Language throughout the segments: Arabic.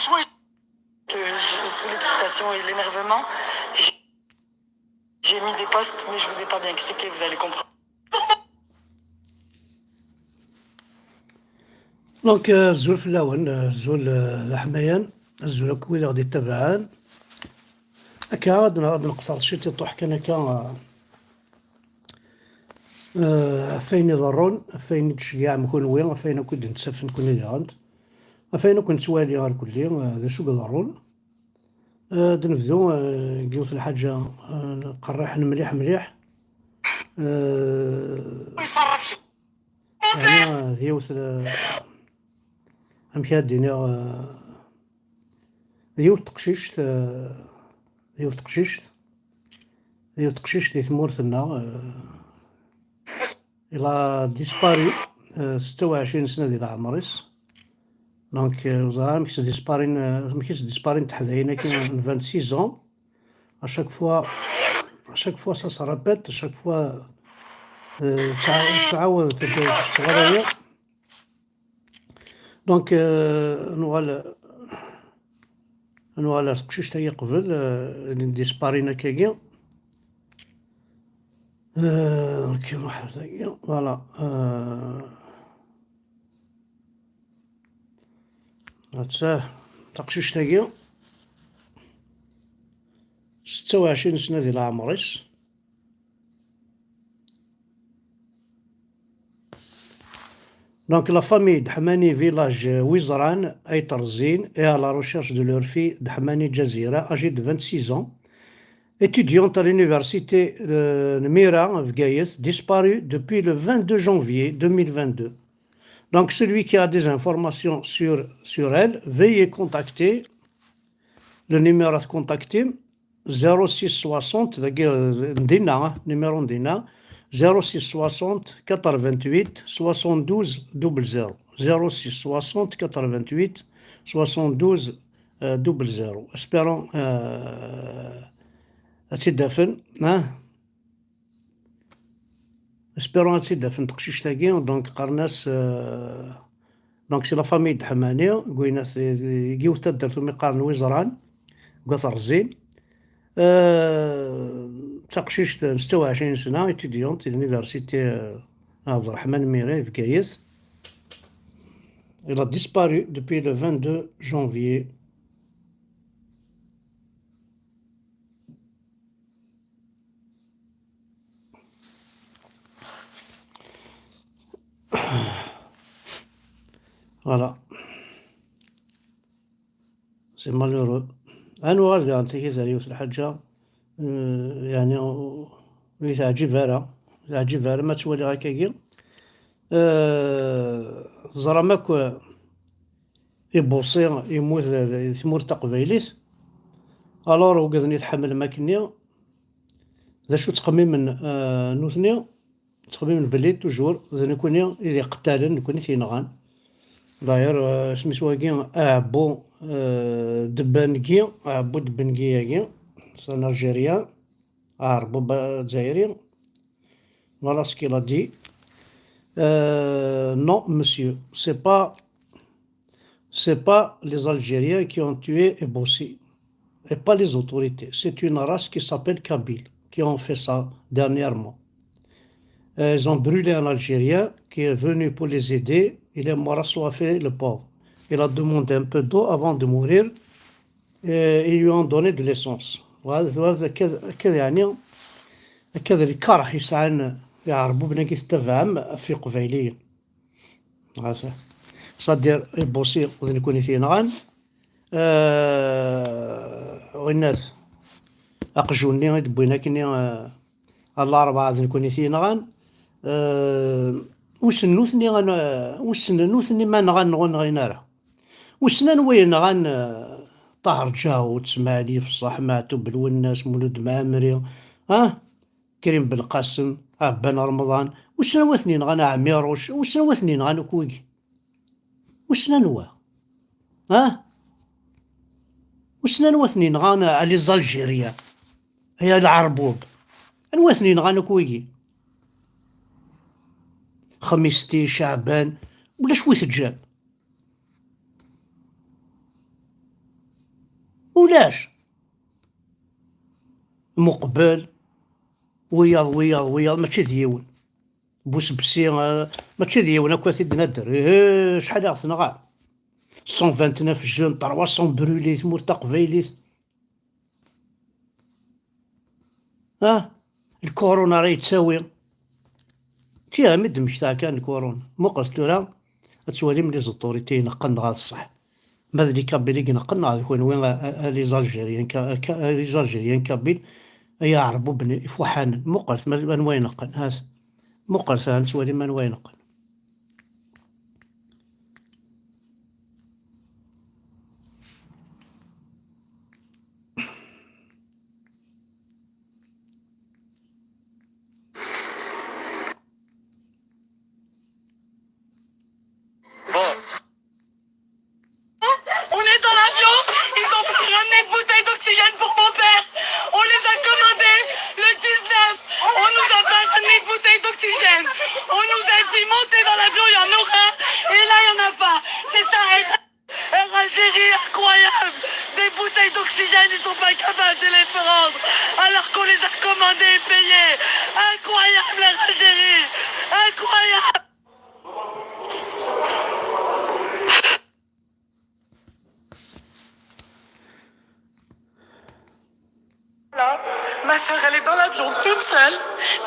Sous l'excitation et l'énervement, j'ai mis des posts, mais je vous ai pas bien expliqué, vous allez comprendre. دونك الزول في اللون الزول الحميان الزول كويد غادي يتبعان هكا غادي نقصر شي تيطوح كان هكا فين يضرون فين تشجيع نكون وين فين كنت نتسفن كون يغاند فين كنت سوالي غير كلي هذا شو يضرون نبدو قلت الحاجة قراحن مليح مليح يعني ديوث أمكاد دينا ديوث تقشيشت ديوث تقشيشت دي ثمورتنا إلا ديسباري 26 سنة ديال عمريس دونك وزارة مكيس ديسبارين تحداينا كي 26 ans à chaque fois ça se répète à chaque fois تعاود الصغرية دونك نوغال تقشيش تاهي قبل ديسبارينا كاكيا كيما واحد هكا فوالا هاتساه تقشيش تاهي 26 سنة ديال عمريس Donc la famille d'Hamani village Wizran à Tarzine est à la recherche de leur fille d'Hamani Jazira, âgée de 26 ans, étudiante à l'université de Mira à Vgaïs, disparue depuis le 22 janvier 2022. Donc celui qui a des informations sur elle, veuillez contacter le numéro à contacter 0660, numéro Ndina, 0660 88 72 00 0660 88 72 00 espérons تدفن espérons تدفن تقشيش تاقي دونك قرناس دونك سي لا فامي د حمانية قويناث يقيو تدر ثم يقارن وزران قطر زين تقشيش 26 سنة étudiante à l'université عبد الرحمن ميري في كايس. Elle a disparu depuis le 22 janvier. Voilà. C'est malheureux. أنا والدي أنت كذا يوسف الحاجة يعني تعجبها ما تولي هكاكي زرا ماك يبوصي يموت ثمور تقبيليت الور وقدني يتحمل ماكني ذا شو تقميم من نوثني تقميم بلي توجور ذا نكوني إذا قتالا نكوني تينغان داير سميتو كي عبو دبانكي عبو دبنكي سان الجيريان عربو جزائري voilà ce qu'il a dit non monsieur c'est pas les Algériens qui ont tué Ebossi et pas les autorités, c'est une race qui s'appelle Kabyle qui ont fait ça dernièrement. Ils ont brûlé un Algérien qui est venu pour les aider. Il est mort assoiffé, le pauvre. Il a demandé un peu d'eau avant de mourir et ils lui ont donné de l'essence. كذا يعني كذا الكره يسعن يعربوا بنا كيتفهم في قبيليين هذا صدير يبوسي وذن يكون يثينغان والناس أقجوني يدبونا كني الله أربعة ذن يكون يثينغان وسنوثني وسنوثني ما نغن غينارا وسنان وين غن طهر جاو تسمالي في الصحمات بالوناس مولود مامري كريم بالقاسم بن رمضان وسنا واثنين غانا عميروش وسنا واثنين غانا كويكي وسنا نوا وسنا واثنين غانا علي الجيريا هي العربوب واثنين غانا كويكي خميستي شعبان ولا شوي تجاب ولاش مقبل وياض ماشي ديون بوسبسي ماشي ديون هكا سيدنا الدري شحال عرفنا غا 129 جون 300 برولي تمور تقبيليت الكورونا راه يتساوي تيها مد مشتا كان الكورونا مقلت له تولي ملي زوطوريتي ينقلن غا الصح ماذا لي كابيل ينقلن غا يكون وين لي زالجيريان كابيل يعربوا بني فوحان مقلت من وين ينقل هاز مقلت نتولي من وين ينقل On est dans l'avion, ils ont ramené une bouteille d'oxygène pour mon père. On les a commandés le 19. On nous a pas ramené de bouteille d'oxygène. On nous a dit montez dans l'avion, il y en aura. Et là, il n'y en a pas. C'est ça, Air Algérie, incroyable. Des bouteilles d'oxygène, ils sont pas capables de les prendre. Alors qu'on les a commandées et payées. Incroyable, Air Algérie. Incroyable. Ma soeur, elle est dans l'avion toute seule.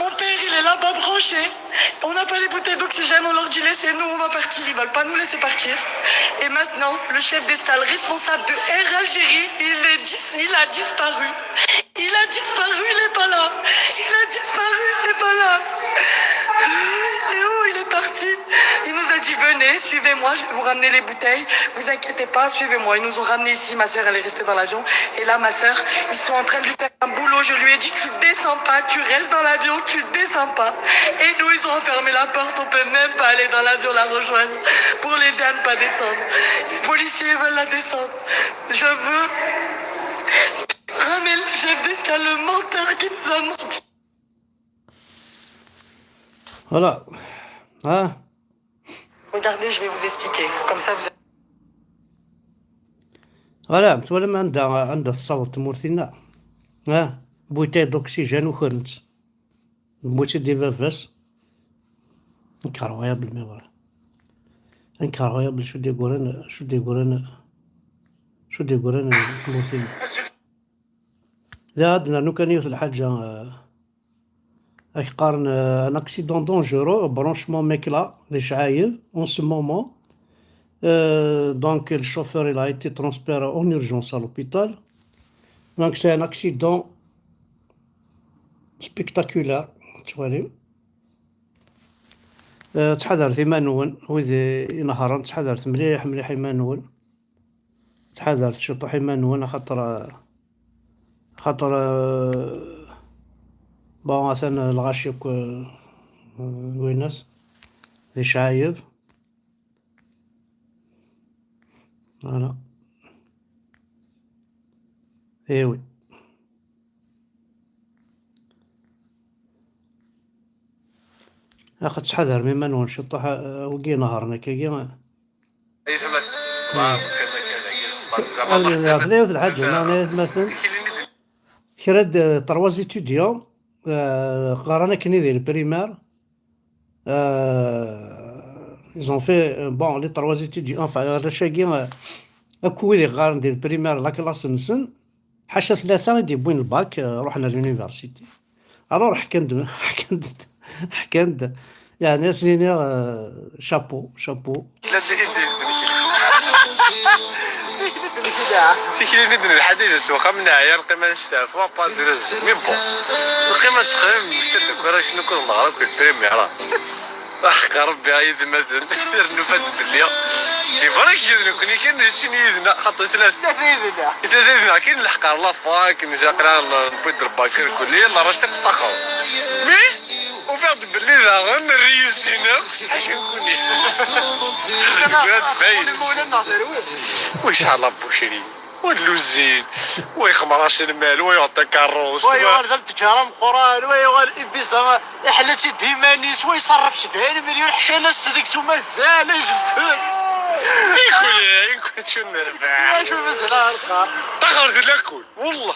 Mon père, il est là-bas branché. On n'a pas les bouteilles d'oxygène, on leur dit laissez-nous, on va partir. Ils veulent pas nous laisser partir. Et maintenant, le chef d'escale responsable de Air Algérie, il a disparu. Il a disparu, il est pas là. Il a disparu, il est pas là. Il est où? Il est parti. Il nous a dit venez, suivez-moi, je vais vous ramener les bouteilles. Vous inquiétez pas, suivez-moi. Ils nous ont ramenés ici. Ma soeur, elle est restée dans l'avion. Et là, ma soeur, ils sont en train de lui faire un boulot. Je lui ai dit tu descends pas, tu restes dans l'avion, tu descends pas. Et nous, ils ont enfermé la porte. On peut même pas aller dans l'avion la rejoindre pour l'aider à ne pas descendre. Les policiers veulent la descendre. Je veux ramener le chef d'escale, le menteur qui nous a menti. Voilà. Regardez, je vais vous expliquer. Comme ça, vous... فوالا متولم عندها الصوت مورثينا بويتي دوكسيجين وخرنت بويتي دي فافاس انكرويابل ميوال انكرويابل شو دي قران مورثينا لا عندنا نو كان يوث الحاجة قارن ان اكسيدون دونجورو برونشمون ميكلا دي شعايب اون سو مومون. Donc le chauffeur il a été transféré en urgence à l'hôpital. Donc c'est un accident spectaculaire. تحذرت إيمانويل وإذا ينهرن تحذرت مليح إيمانويل تحذرت شطح إيمانويل خاطر بون مثلا الغاشيك ويناس ذي شعايب فوالا ايوي اخذ تحذر مما نشطح وقي نهارنا كي هذا الحاجة أنا مثلا كرد تروازي توديو قرانا كني ديال البريمير ils ont fait bon les trois études enfin رشاقي اكو اللي غارن ديال البريمير لا كلاس نسن حاشا ثلاثة يديبوين الباك رحنا لليونيفرسيتي الو حكند يعني سيني شابو تكليني من الحديث السوخة من عيا القيمة نشتاف وابا درز مي بون القيمة تخرم مشتد كورا شنو كون نغرب في البريمير ربي هاي مثلا نفات الدنيا شي فرق يدنا كوني كان نسيني يدنا حطي ثلاثة يدنا كاين الحقار لا فاك نجاقرا نبيد الباكر كلي يلا راه تقطخو مي وفاض باللي غن ريوسينا اش نكوني ويش على بوشري واللوزين ويخمراش المال ويعطي كاروس ويغال التجارة مقران ويغال البيزا حلتي ديمانيس ويصرف 70 مليون حشانة السدكس ومازال يجبد يكون شو نرفع شوف زهر القار تاخرت لاكل والله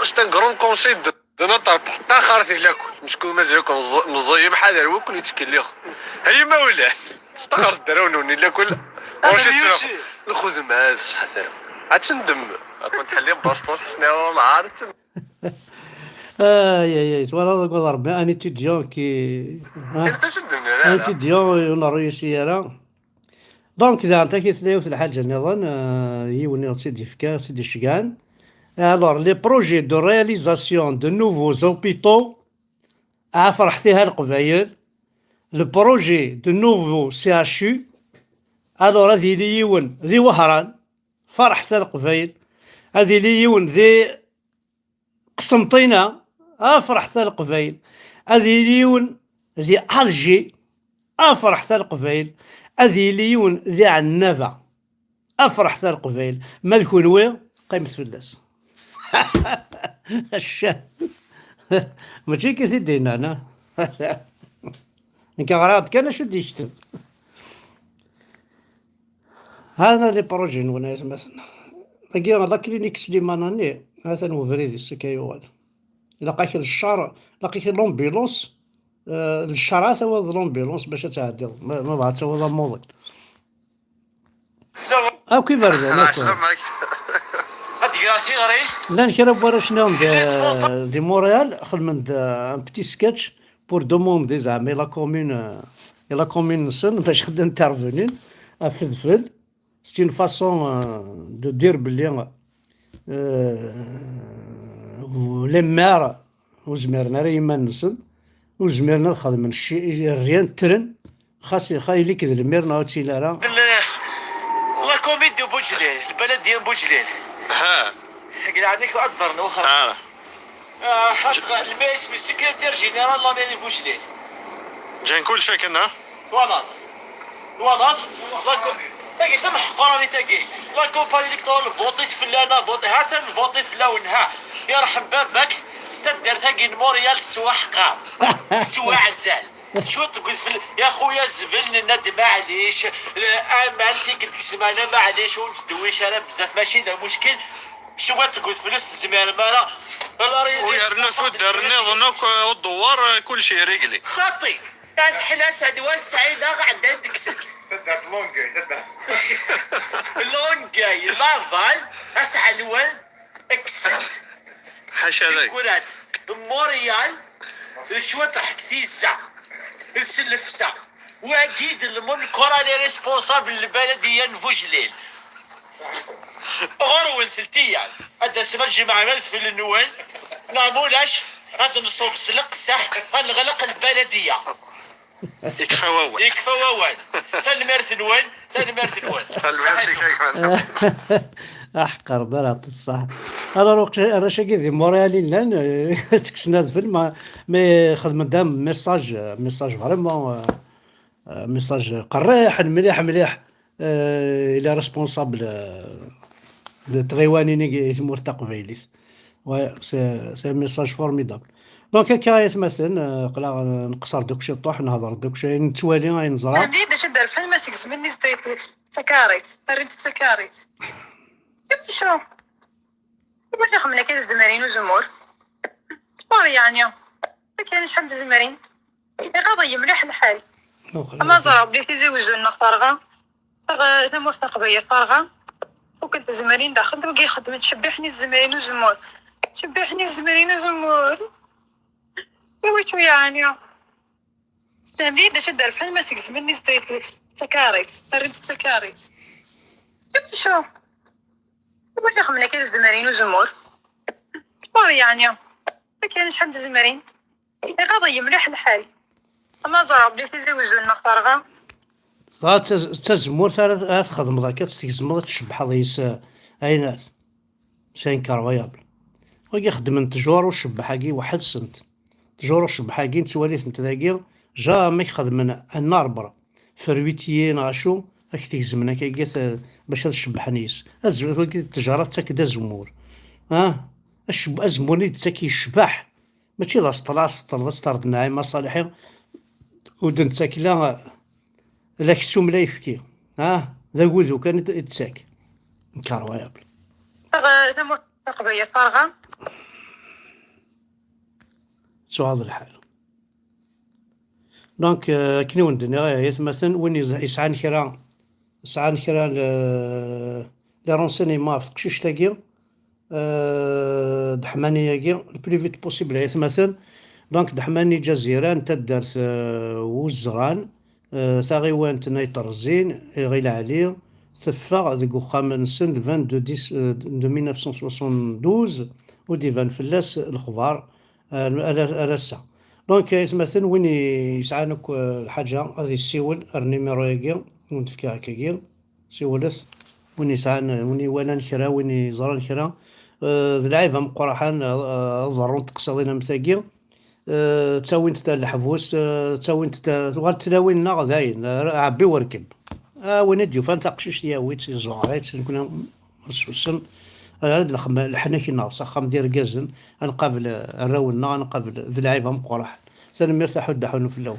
ستان كرون كونسي دو نطر تاخرت لاكل مشكون مازالكم مزيم حاضر وكل يتكلي هي ما ولا استخرت درونوني لاكل واش ناخذ مع هذا الصحه عاد تندم كنت حلي باسطوس حسنا والله عارف اي voilà donc ربي ان étudiant qui انت تندم ان étudiant on a réussi là دونك اذا انت كيتلاو في الحاجه نظن هي وني سيدي فكا سيدي شكان. Alors, les projets de réalisation de nouveaux hôpitaux à فرحتيها القبايل. Le projet de nouveau CHU. Alors, هذه اللي يون ذي وهران فرحتها القبايل. هذه اللي يون ذي قسمطينة فرحتها القبايل. هذه اللي يون ذي ألجي فرحتها القبايل. هذه اللي يون ذي عنابة فرحتها القبايل. ما ذكون وين قيمة فلاس. الشاب ماشي كي دينا انا انك غراض كان شو يكتب. هذا لي بروجي وناس مثلا تلقى لا كلينيك سليماناني هذا هو فريدي سكايوال لقاك الشار لقيك لومبيلونس الشارع هو لومبيلونس باش تعدي ما بعد هو موضوع او كيف برد لا نشرب ورا شنو دي مونريال خدمت ان بتي سكتش بور دوموندي زعما لا كومون سن باش خدم انترفونين افلفل سي اون فاصون دو دير بلي لي مار وزمرنا راه يما نسن وزمرنا نخدم شي ريان ترن خاصي خايلي كذا المير ناوتي لا لا كومين دو بوجليل البلد ديال بوجليل ها قال عندك أتزرنا وخلاص حصل الماء اسمه سكرتير جينيرال لا ميري بوجليل جاي كل شيء كنا وناض تاقي سمح قراني تاقي لا كومباني الكترون فوطيت في انا فوطي هاتن فوطي في ونها يرحم بابك تدير تاقي موريال تسوى حقا تسوى عزال شو تقول يا خويا زبل ندم معليش امانتي قلت لك سمعنا معليش وندويش انا بزاف ماشي ذا مشكل شو تقول فلوس الزمان مالا ويا الناس ودرني ظنك الدوار كل شيء رجلي خطي حلاس عدوان سعيدة قاعد عندك ست تدرت لونجاي لافال اسعى الوان اكسنت حاشا ذاك كرات موريال شو تحكتي الساعة السلفسة واكيد المن كوراني ريسبونسابل البلدية نفوجليل غروين ثلتيا هذا سبب الجماعة ناس في النوال نعمولاش لازم نصوب سلق صح غنغلق البلدية يكفى واول ثاني مارس نوال احقر بلات الصح انا روقت انا شاكي دي موريالي لان تكسنا الفيلم مي خدم دام ميساج فريمون ميساج قريح مليح الى ريسبونسابل دو تريواني يتمور تقبيليس سي ميساج فورميدابل دونك هكا يتمثل قلا نقصر دوكشي طوح نهضر دوكشي نتوالي غاي نزرع بديت اش دار بحال ما تكز مني زديت تكاريت ريت تكاريت كيف شو باش نخمنا كاين الزمارين وزمور شبار يعني كاين شحال د الزمارين غاضي مليح الحال اما زرع بديت يزوجونا فارغه زمور تقبيه فارغه وكنت الزمارين داخل بقي يخدم تشبحني الزمارين وزمور وشو يعني بديت اش دار بحال ما تكز مني زديت تكاريت ريت تكاريت كيف شو باش نخمنا كاين الزمارين وزمور شبار يعني كاين شحال د الزمارين غاضي مليح الحال اما زرع بديت يزوجونا فارغه تزمور تخدم ذاك تستزمر تشبح ضيس عينات سين كارفيابل وكي خدمت تجور وشبحاكي واحد سنت تجور وشبحاكي نتواليت نت ذاكي جا ما يخدم النار برا فرويتيين عاشو راك تيزمنا كي باش تشبح نيس التجاره تاكدا زمور الزموني تاكي الشباح ماشي لا سطر سترد ناعم مصالحي ودن تاكلا لك السوم لا يفكي ذا قوذو كان يتساك كاروايابل سموت قبية فارغة. سو هذا الحال. دونك كني وندنا مثلا وين يسعان كرا لي رونسينيمون في تقشيش تاقي دحماني ياقي البلو فيت بوسيبل مثلا. دونك دحماني جزيرة نتا دارت وزران ثاغيوانت نايطر الزين غيل عليه تفاغ ذيك وخام نسن 22 1972 ودي فان فلاس الخبار رسا. دونك مثلا وين يسعانك الحاجة غادي يسيول النيميرو ياقي ونتفكي هكاكي سيولت وين يسعان وين يوالان كرا وين يزران كرا ذ العيبة مقرحان ضرون تقصدين متاقي تساوين تاع الحبوس تساوين غتلاوين غداين عبي وركب وين تجيو فانت قشيش ياويت زواريت كنا مسوسن هاد الحناكي ناقص خام دير كازن نقابل الراونا نقابل ذي العيبة مقرح سلام يرتاحوا الدحون في اللون.